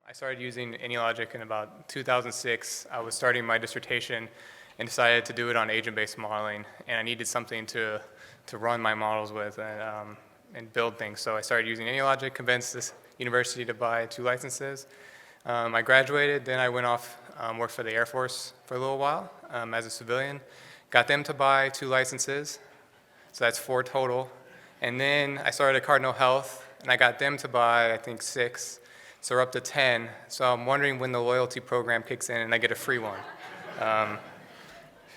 I started using AnyLogic in about 2006. I was starting my dissertation and decided to do it on agent-based modeling, and I needed something to run my models with and build things. So I started using AnyLogic, convinced this university to buy 2 licenses. I graduated, then I went off, worked for the Air Force for a little while as a civilian, got them to buy 2 licenses, so that's 4 total. And then I started at Cardinal Health, and I got them to buy, I think, 6. So we're up to 10. So I'm wondering when the loyalty program kicks in and I get a free one.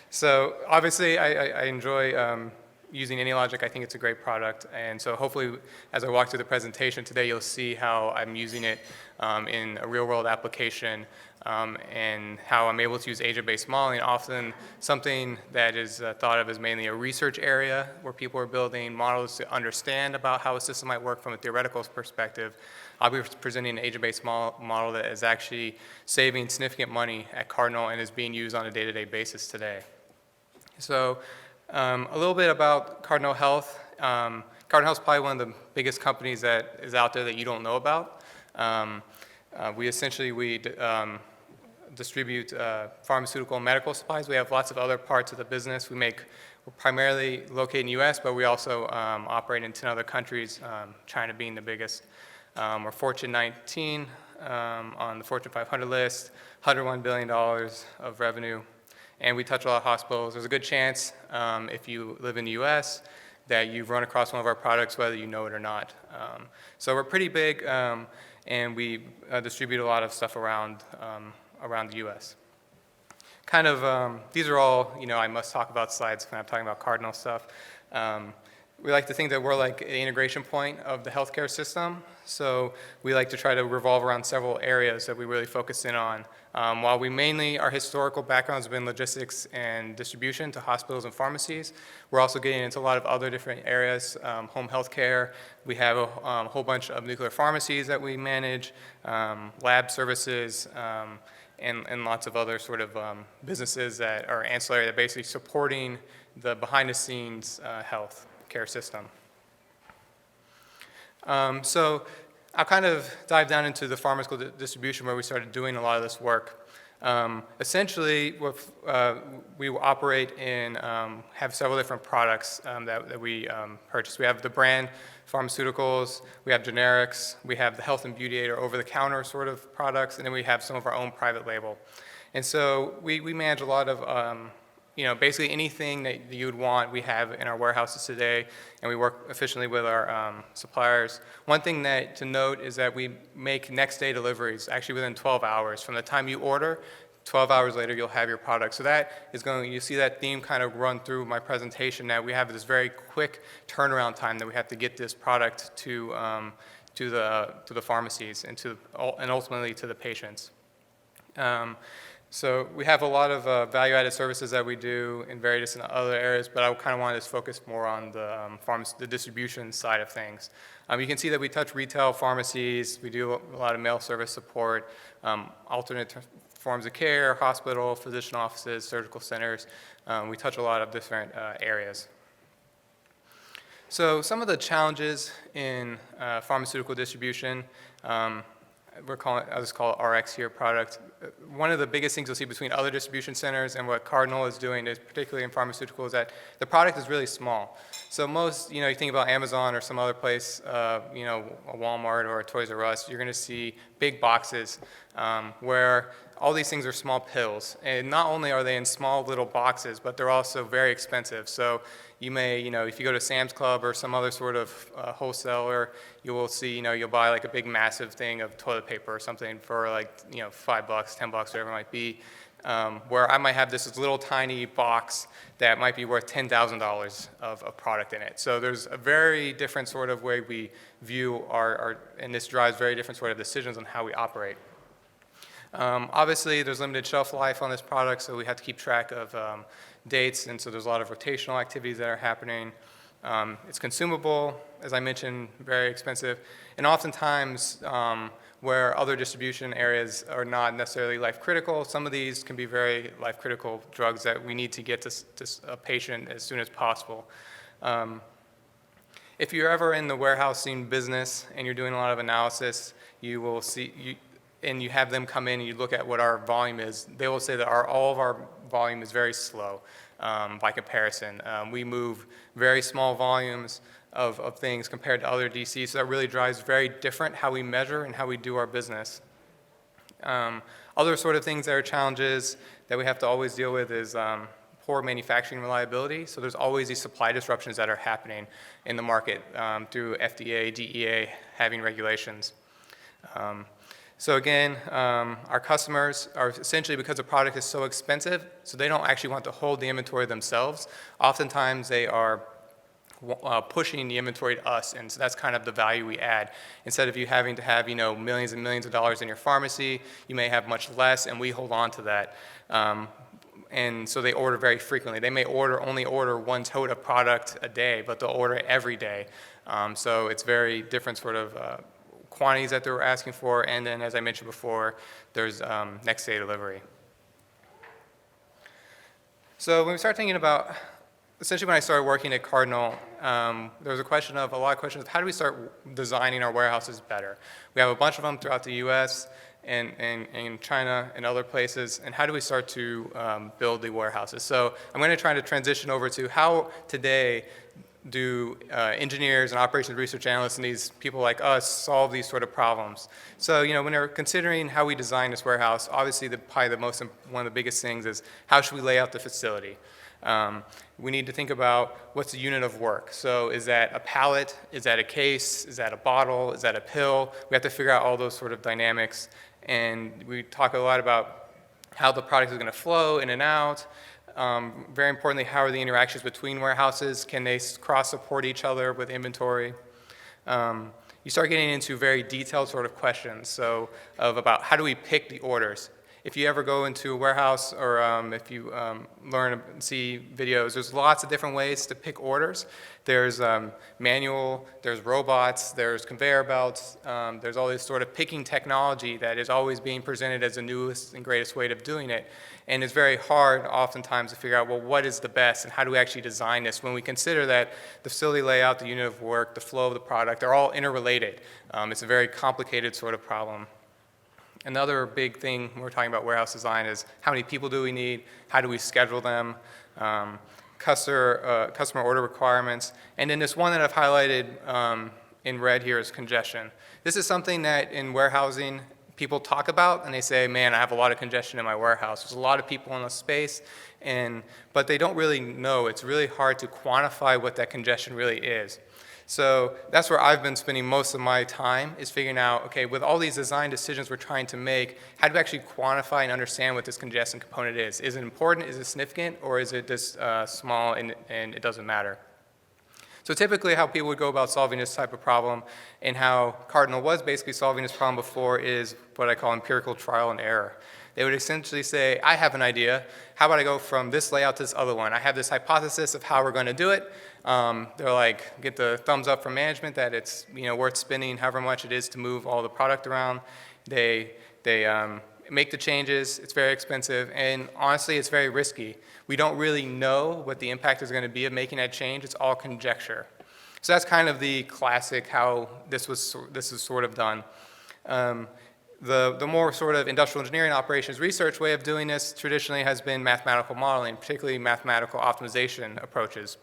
So obviously I enjoy using AnyLogic. I think it's a great product. And so hopefully as I walk through the presentation today, you'll see how I'm using it in a real world application and how I'm able to use agent-based modeling. Often something that is thought of as mainly a research area where people are building models to understand about how a system might work from a theoretical perspective. I'll be presenting an agent-based model that is actually saving significant money at Cardinal and is being used on a day-to-day basis today. So a little bit about Cardinal Health. Cardinal Health is probably one of the biggest companies that is out there that you don't know about. We distribute pharmaceutical and medical supplies. We have lots of other parts of the business. We're primarily located in the US, but we also operate in 10 other countries, China being the biggest. We're Fortune 19 on the Fortune 500 list, $101 billion of revenue, and we touch a lot of hospitals. There's a good chance if you live in the US that you've run across one of our products, whether you know it or not. So we're pretty big, and we distribute a lot of stuff around the US. These are all, I must talk about slides when I'm talking about Cardinal stuff. We like to think that we're like the integration point of the healthcare system. So we like to try to revolve around several areas that we really focus in on. While our historical background has been logistics and distribution to hospitals and pharmacies, we're also getting into a lot of other different areas, home health care. We have a whole bunch of nuclear pharmacies that we manage, lab services, and lots of other sort of businesses that are ancillary that are basically supporting the behind-the-scenes health care system. So I'll kind of dive down into the pharmaceutical distribution where we started doing a lot of this work. Essentially, we operate and have several different products that we purchase. We have the brand pharmaceuticals, we have generics, we have the health and beauty aid or over-the-counter sort of products, and then we have some of our own private label. And so we manage a lot of basically anything that you would want, we have in our warehouses today, and we work efficiently with our suppliers. One thing to note is that we make next day deliveries, actually within 12 hours. From the time you order, 12 hours later, you'll have your product. So that is you see that theme kind of run through my presentation, that we have this very quick turnaround time that we have to get this product to the pharmacies and ultimately to the patients. So we have a lot of value-added services that we do in various other areas, but I kind of wanted to focus more on the distribution side of things. You can see that we touch retail pharmacies, we do a lot of mail service support, alternate forms of care, hospital, physician offices, surgical centers. We touch a lot of different areas. So some of the challenges in pharmaceutical distribution, I'll just call it RX here, product. One of the biggest things you'll see between other distribution centers and what Cardinal is doing, particularly in pharmaceutical, is that the product is really small. So most, you think about Amazon or some other place, a Walmart or a Toys R Us, you're going to see big boxes where all these things are small pills. And not only are they in small little boxes, but they're also very expensive. So you may, if you go to Sam's Club or some other sort of wholesaler, you will see, you'll buy like a big massive thing of toilet paper or something for like, $5, $10, whatever it might be, where I might have this little tiny box that might be worth $10,000 of a product in it. So there's a very different sort of way we view and this drives very different sort of decisions on how we operate. Obviously, there's limited shelf life on this product, so we have to keep track of dates, and so there's a lot of rotational activities that are happening. It's consumable, as I mentioned, very expensive, and oftentimes where other distribution areas are not necessarily life-critical, some of these can be very life-critical drugs that we need to get to a patient as soon as possible. If you're ever in the warehousing business and you're doing a lot of analysis, you will see and you have them come in and you look at what our volume is, they will say that all of our volume is very slow by comparison. We move very small volumes of things compared to other DCs, so that really drives very different how we measure and how we do our business. Other sort of things that are challenges that we have to always deal with is poor manufacturing reliability. So there's always these supply disruptions that are happening in the market through FDA, DEA having regulations. So again, our customers are essentially, because the product is so expensive, so they don't actually want to hold the inventory themselves. Oftentimes they are pushing the inventory to us, and so that's kind of the value we add. Instead of you having to have millions and millions of dollars in your pharmacy, you may have much less, and we hold on to that. And so they order very frequently. They may only order one tote of product a day, but they'll order it every day. So it's very different sort of quantities that they're asking for, and then, as I mentioned before, there's next day delivery. So when we start thinking about, essentially when I started working at Cardinal, there was a lot of questions of how do we start designing our warehouses better? We have a bunch of them throughout the US and in China and other places, and how do we start to build the warehouses? So I'm going to try to transition over to how today do engineers and operations research analysts and these people like us solve these sort of problems. So, when they're considering how we design this warehouse, obviously probably one of the biggest things is how should we lay out the facility? We need to think about what's the unit of work. So is that a pallet? Is that a case? Is that a bottle? Is that a pill? We have to figure out all those sort of dynamics. And we talk a lot about how the product is going to flow in and out. Very importantly, how are the interactions between warehouses? Can they cross-support each other with inventory? You start getting into very detailed sort of questions. So about how do we pick the orders? If you ever go into a warehouse or if you learn and see videos, there's lots of different ways to pick orders. There's manual, there's robots, there's conveyor belts, there's all this sort of picking technology that is always being presented as the newest and greatest way of doing it. And it's very hard oftentimes to figure out, well, what is the best and how do we actually design this when we consider that the facility layout, the unit of work, the flow of the product, they're all interrelated. It's a very complicated sort of problem. Another big thing when we're talking about warehouse design is how many people do we need, how do we schedule them, customer order requirements, and then this one that I've highlighted in red here is congestion. This is something that in warehousing people talk about and they say, man, I have a lot of congestion in my warehouse. There's a lot of people in the space, but they don't really know. It's really hard to quantify what that congestion really is. So that's where I've been spending most of my time, is figuring out, okay, with all these design decisions we're trying to make, how do we actually quantify and understand what this congestion component is? Is it important, is it significant, or is it just small and it doesn't matter? So typically how people would go about solving this type of problem, and how Cardinal was basically solving this problem before, is what I call empirical trial and error. They would essentially say, I have an idea. How about I go from this layout to this other one? I have this hypothesis of how we're going to do it. They're like, get the thumbs up from management that it's worth spending however much it is to move all the product around. They make the changes. It's very expensive, and honestly, it's very risky. We don't really know what the impact is going to be of making that change. It's all conjecture. So that's kind of the classic how this is sort of done. The more sort of industrial engineering operations research way of doing this traditionally has been mathematical modeling, particularly mathematical optimization approaches.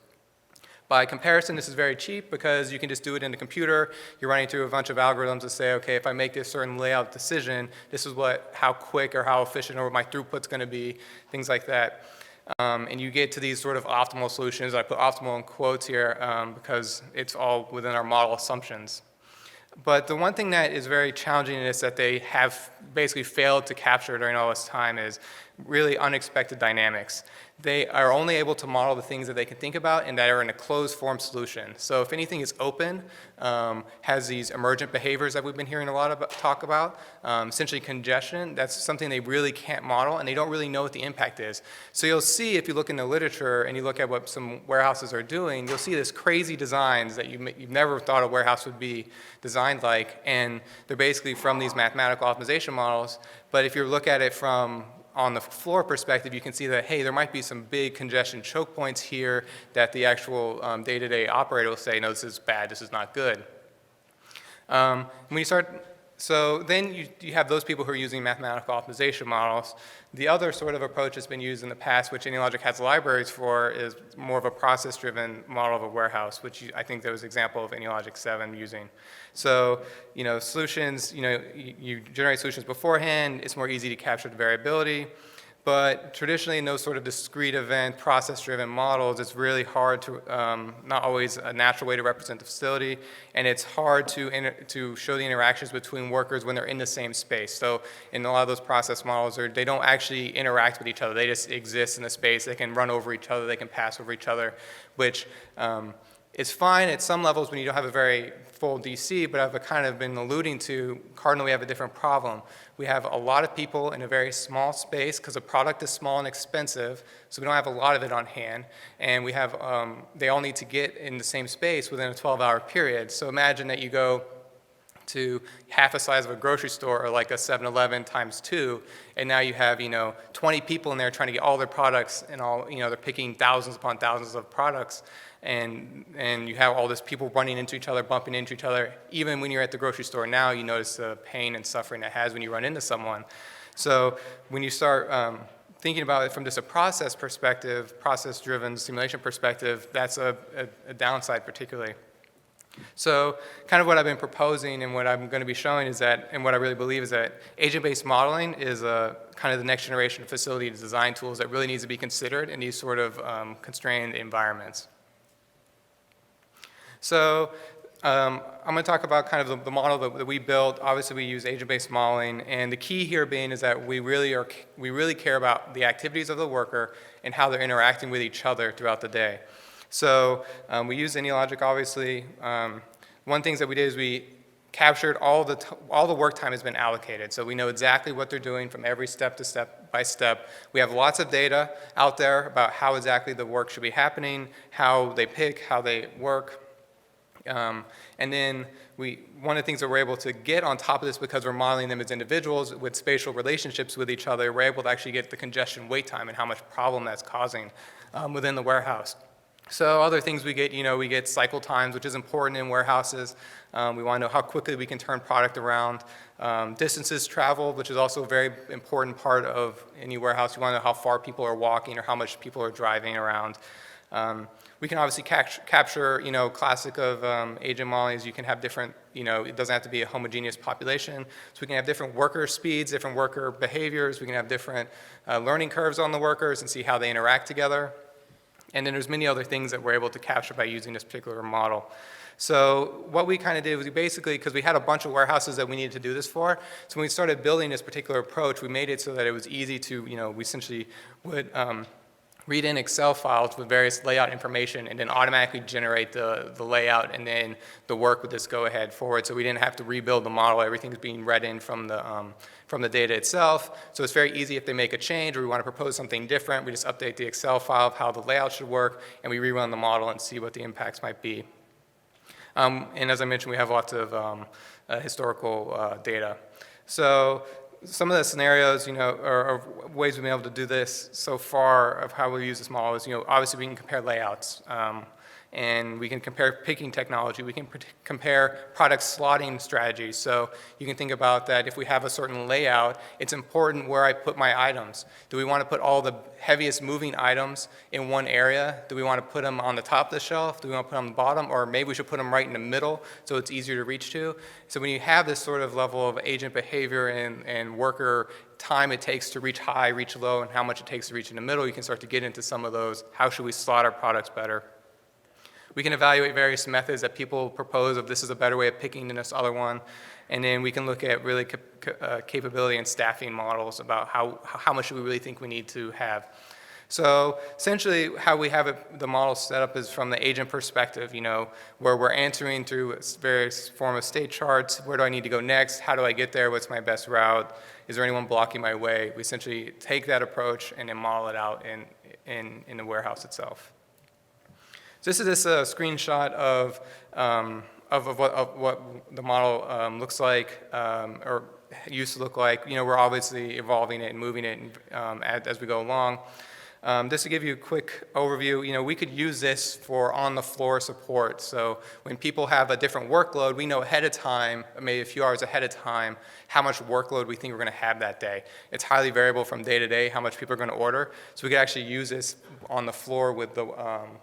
By comparison, this is very cheap because you can just do it in the computer. You're running through a bunch of algorithms to say, okay, if I make this certain layout decision, this is how quick or how efficient or my throughput's going to be, things like that. And you get to these sort of optimal solutions. I put optimal in quotes here because it's all within our model assumptions. But the one thing that is very challenging in this that they have basically failed to capture during all this time is really unexpected dynamics. They are only able to model the things that they can think about and that are in a closed form solution. So if anything is open, has these emergent behaviors that we've been hearing a lot of talk about, essentially congestion, that's something they really can't model, and they don't really know what the impact is. So you'll see, if you look in the literature and you look at what some warehouses are doing, you'll see this crazy designs that you've never thought a warehouse would be designed like, and they're basically from these mathematical optimization models. But if you look at it from on the floor perspective, you can see that, hey, there might be some big congestion choke points here that the actual day-to-day operator will say, no, this is bad, this is not good. When you start So then you have those people who are using mathematical optimization models. The other sort of approach that's been used in the past, which AnyLogic has libraries for, is more of a process-driven model of a warehouse, which I think there was an example of AnyLogic 7 using. So, solutions, you generate solutions beforehand. It's more easy to capture the variability. But traditionally, in those sort of discrete event, process-driven models, it's really hard to, not always a natural way to represent the facility, and it's hard to show the interactions between workers when they're in the same space. So in a lot of those process models, they don't actually interact with each other. They just exist in the space. They can run over each other. They can pass over each other, which is fine at some levels when you don't have a very full DC, but I've kind of been alluding to, Cardinal, we have a different problem. We have a lot of people in a very small space because the product is small and expensive, so we don't have a lot of it on hand, and we have, they all need to get in the same space within a 12-hour period. So imagine that you go to half the size of a grocery store or like a 7-Eleven times 2, and now you have 20 people in there trying to get all their products, and all they're picking thousands upon thousands of products, and you have all this people running into each other, bumping into each other. Even when you're at the grocery store now, you notice the pain and suffering it has when you run into someone. So when you start thinking about it from just a process perspective, process-driven simulation perspective, that's a downside particularly. So kind of what I've been proposing and what I'm going to be showing is that, and what I really believe is that agent-based modeling is kind of the next generation of facility design tools that really needs to be considered in these sort of constrained environments. So I'm going to talk about kind of the model that we built. Obviously, we use agent-based modeling, and the key here being is that we really care about the activities of the worker and how they're interacting with each other throughout the day. So we use AnyLogic, obviously. One thing that we did is we captured all the work time has been allocated. So we know exactly what they're doing from every step by step. We have lots of data out there about how exactly the work should be happening, how they pick, how they work. And then one of the things that we're able to get on top of this, because we're modeling them as individuals with spatial relationships with each other, we're able to actually get the congestion wait time and how much problem that's causing within the warehouse. So other things we get, we get cycle times, which is important in warehouses. We want to know how quickly we can turn product around. Distances traveled, which is also a very important part of any warehouse. You want to know how far people are walking or how much people are driving around. We can obviously capture, classic of agent modeling is you can have different, it doesn't have to be a homogeneous population. So we can have different worker speeds, different worker behaviors. We can have different learning curves on the workers and see how they interact together. And then there's many other things that we're able to capture by using this particular model. So what we kind of did was we basically, because we had a bunch of warehouses that we needed to do this for, so when we started building this particular approach, we made it so that it was easy to, we essentially would read in Excel files with various layout information and then automatically generate the layout, and then the work would just go ahead forward. So we didn't have to rebuild the model. Everything's being read in from the data itself. So it's very easy if they make a change or we want to propose something different, we just update the Excel file of how the layout should work, and we rerun the model and see what the impacts might be. And as I mentioned, we have lots of historical data. So some of the scenarios, or ways we've been able to do this so far of how we use this model is, obviously we can compare layouts, and we can compare picking technology. We can compare product slotting strategies. So you can think about that if we have a certain layout, it's important where I put my items. Do we want to put all the heaviest moving items in one area? Do we want to put them on the top of the shelf? Do we want to put them on the bottom? Or maybe we should put them right in the middle so it's easier to reach to. So when you have this sort of level of agent behavior and worker time it takes to reach high, reach low, and how much it takes to reach in the middle, you can start to get into some of those. How should we slot our products better? We can evaluate various methods that people propose of this is a better way of picking than this other one. And then we can look at really capability and staffing models about how much we really think we need to have. So essentially how we have the model set up is from the agent perspective, where we're answering through various form of state charts. Where do I need to go next? How do I get there? What's my best route? Is there anyone blocking my way? We essentially take that approach and then model it out in the warehouse itself. So this is just a screenshot of what the model looks like, or used to look like. We're obviously evolving it and moving it as we go along. Just to give you a quick overview, we could use this for on-the-floor support. So when people have a different workload, we know ahead of time, maybe a few hours ahead of time, how much workload we think we're going to have that day. It's highly variable from day to day how much people are going to order. So we could actually use this on the floor with the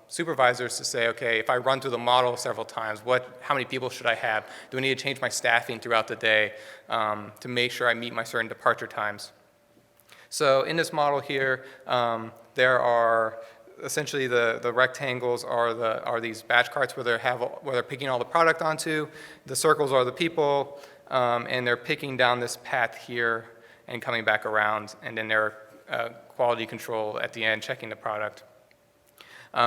supervisors to say, okay, if I run through the model several times, how many people should I have? Do I need to change my staffing throughout the day to make sure I meet my certain departure times? So in this model here, there are essentially the rectangles are these batch carts where they're picking all the product onto. The circles are the people, and they're picking down this path here and coming back around, and then they're quality control at the end, checking the product.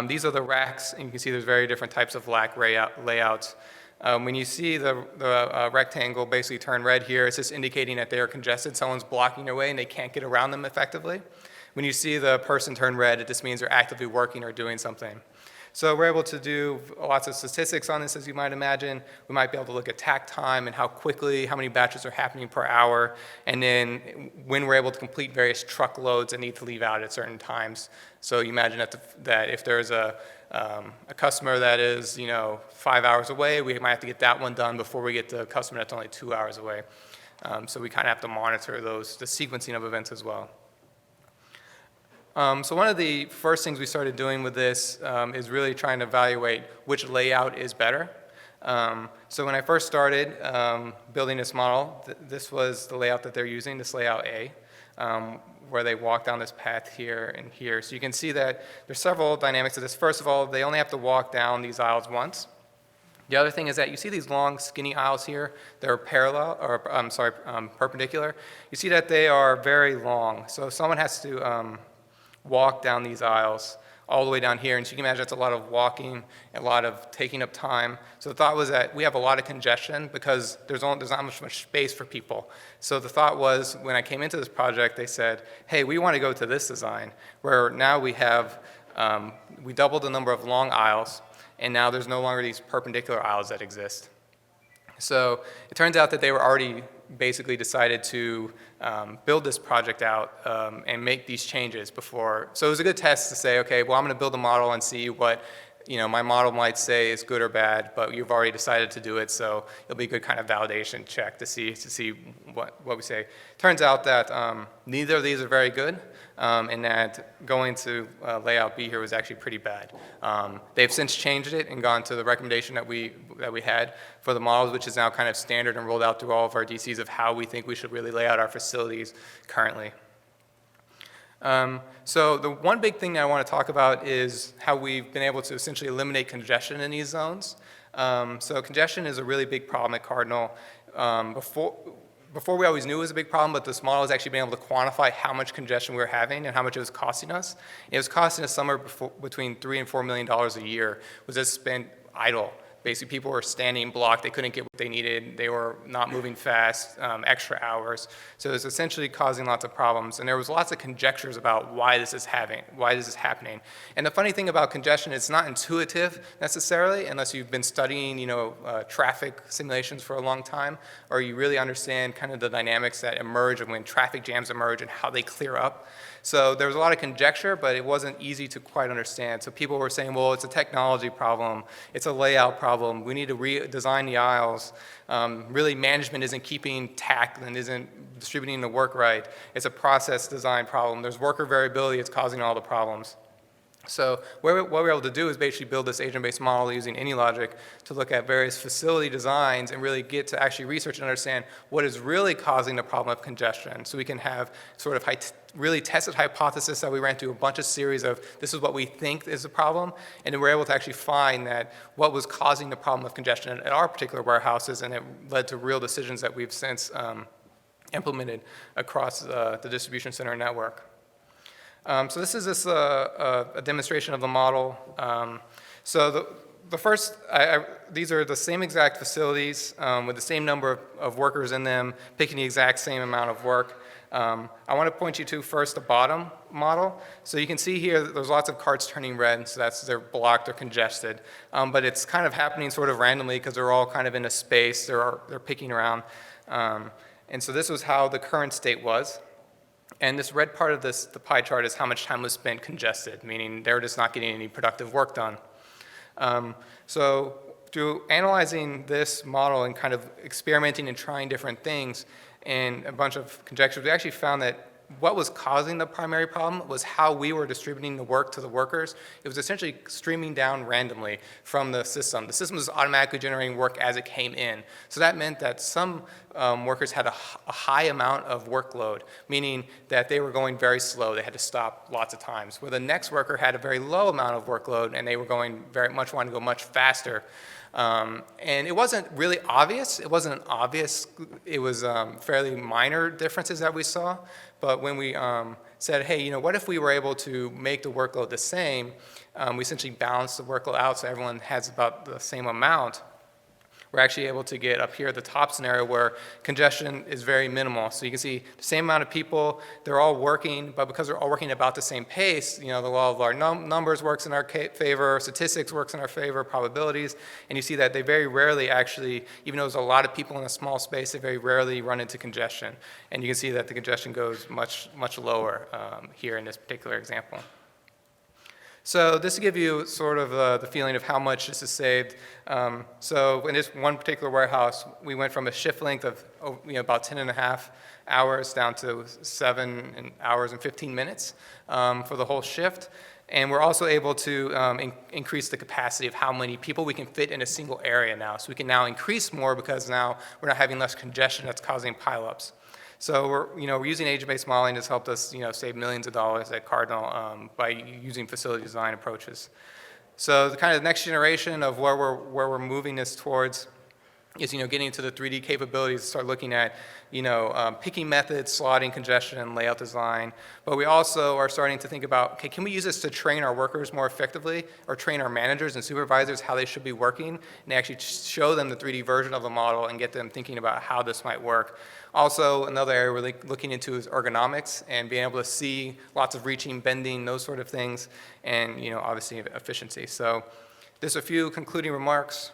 These are the racks, and you can see there's very different types of rack layouts. When you see the rectangle basically turn red here, it's just indicating that they are congested. Someone's blocking their way and they can't get around them effectively. When you see the person turn red, it just means they're actively working or doing something. So we're able to do lots of statistics on this, as you might imagine. We might be able to look at takt time and how many batches are happening per hour, and then when we're able to complete various truckloads that need to leave out at certain times. So you imagine that if there's a customer that is 5 hours away, we might have to get that one done before we get the customer that's only 2 hours away. So we kind of have to monitor the sequencing of events as well. So one of the first things we started doing with this is really trying to evaluate which layout is better. So when I first started building this model, this was the layout that they're using, this layout A, where they walk down this path here and here. So you can see that there's several dynamics to this. First of all, they only have to walk down these aisles once. The other thing is that you see these long, skinny aisles here. They're perpendicular. You see that they are very long. So if someone has to walk down these aisles all the way down here, and so you can imagine that's a lot of walking, a lot of taking up time. So the thought was that we have a lot of congestion because there's not much space for people. So the thought was, when I came into this project, they said, hey, we want to go to this design, where now we doubled the number of long aisles, and now there's no longer these perpendicular aisles that exist. So it turns out that they were already basically decided to build this project out and make these changes before. So it was a good test to say, okay, well, I'm going to build a model and see what my model might say is good or bad, but you've already decided to do it, so it'll be a good kind of validation check to see what we say. Turns out that neither of these are very good, and that going to layout B here was actually pretty bad. They've since changed it and gone to the recommendation that we had for the models, which is now kind of standard and rolled out through all of our DCs of how we think we should really lay out our facilities currently. So the one big thing that I want to talk about is how we've been able to essentially eliminate congestion in these zones. So congestion is a really big problem at Cardinal. Before we always knew it was a big problem, but this model has actually been able to quantify how much congestion we were having and how much it was costing us. It was costing us somewhere between $3 and $4 million a year was just spent idle. Basically, people were standing blocked. They couldn't get what they needed. They were not moving fast, extra hours. So it was essentially causing lots of problems. And there was lots of conjectures about why this is happening. And the funny thing about congestion, it's not intuitive necessarily, unless you've been studying, traffic simulations for a long time, or you really understand kind of the dynamics that emerge when traffic jams emerge and how they clear up. So there was a lot of conjecture, but it wasn't easy to quite understand. So people were saying, well, it's a technology problem, it's a layout problem, we need to redesign the aisles. Really, management isn't keeping tact and isn't distributing the work right. It's a process design problem. There's worker variability, it's causing all the problems. So what we're able to do is basically build this agent-based model using AnyLogic to look at various facility designs and really get to actually research and understand what is really causing the problem of congestion. So we can have sort of really tested hypothesis that we ran through a bunch of series of this is what we think is the problem, and then we're able to actually find that what was causing the problem of congestion at our particular warehouses, and it led to real decisions that we've since implemented across the distribution center network. So this is a demonstration of the model. So the first, these are the same exact facilities with the same number of workers in them, picking the exact same amount of work. I want to point you to first the bottom model. So you can see here that there's lots of carts turning red, so they're blocked, they're congested. But it's kind of happening sort of randomly because they're all kind of in a space, they're picking around. And so this was how the current state was. And this red part of the pie chart is how much time was spent congested, meaning they were just not getting any productive work done. So through analyzing this model and kind of experimenting and trying different things and a bunch of conjectures, we actually found that what was causing the primary problem was how we were distributing the work to the workers. It was essentially streaming down randomly from the system. The system was automatically generating work as it came in. So that meant that some workers had a high amount of workload, meaning that they were going very slow. They had to stop lots of times. Where the next worker had a very low amount of workload and they were going wanting to go much faster. And it wasn't really obvious. It wasn't obvious. It was fairly minor differences that we saw. But when we said, hey, what if we were able to make the workload the same, we essentially balanced the workload out so everyone has about the same amount. We're actually able to get up here at the top scenario where congestion is very minimal. So you can see the same amount of people, they're all working, but because they're all working about the same pace, the law of large numbers works in our favor, statistics works in our favor, probabilities, and you see that they very rarely actually, even though there's a lot of people in a small space, they very rarely run into congestion. And you can see that the congestion goes much, much lower here in this particular example. So this to give you sort of the feeling of how much this is saved. So in this one particular warehouse, we went from a shift length of about 10.5 hours down to 7 hours and 15 minutes for the whole shift. And we're also able to increase the capacity of how many people we can fit in a single area now. So we can now increase more because now we're not having less congestion that's causing pileups. So we're using agent-based modeling has helped us save millions of dollars at Cardinal by using facility design approaches. So the kind of next generation of where we're moving this towards is getting into the 3D capabilities, start looking at picking methods, slotting, congestion, and layout design. But we also are starting to think about, okay, can we use this to train our workers more effectively or train our managers and supervisors how they should be working and actually show them the 3D version of the model and get them thinking about how this might work. Also, another area we're looking into is ergonomics and being able to see lots of reaching, bending, those sort of things, and obviously efficiency. So there's a few concluding remarks.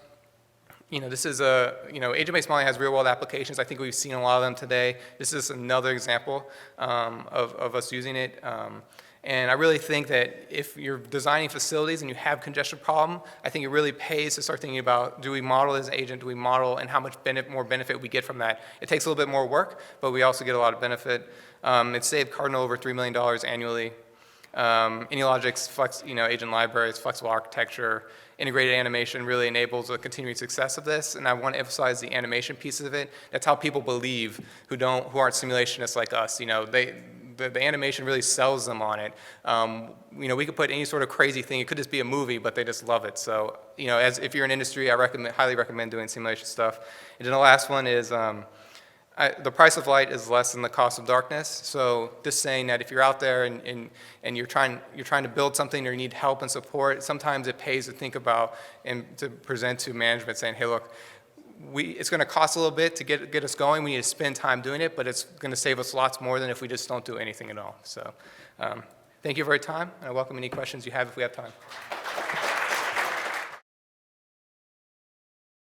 This is agent-based modeling has real-world applications. I think we've seen a lot of them today. This is another example of us using it. And I really think that if you're designing facilities and you have congestion problem, I think it really pays to start thinking about, do we model as an agent, do we model, and how much more benefit we get from that. It takes a little bit more work, but we also get a lot of benefit. It saved Cardinal over $3 million annually. AnyLogic's agent libraries, flexible architecture, integrated animation really enables the continuing success of this, and I want to emphasize the animation piece of it. That's how people believe who aren't simulationists like us. The animation really sells them on it. We could put any sort of crazy thing. It could just be a movie, but they just love it. So, if you're in industry, I highly recommend doing simulation stuff. And then the last one is the price of light is less than the cost of darkness. So just saying that if you're out there and you're trying to build something or you need help and support, sometimes it pays to think about and to present to management saying, hey, look, it's going to cost a little bit to get us going. We need to spend time doing it, but it's going to save us lots more than if we just don't do anything at all. So thank you for your time, and I welcome any questions you have if we have time.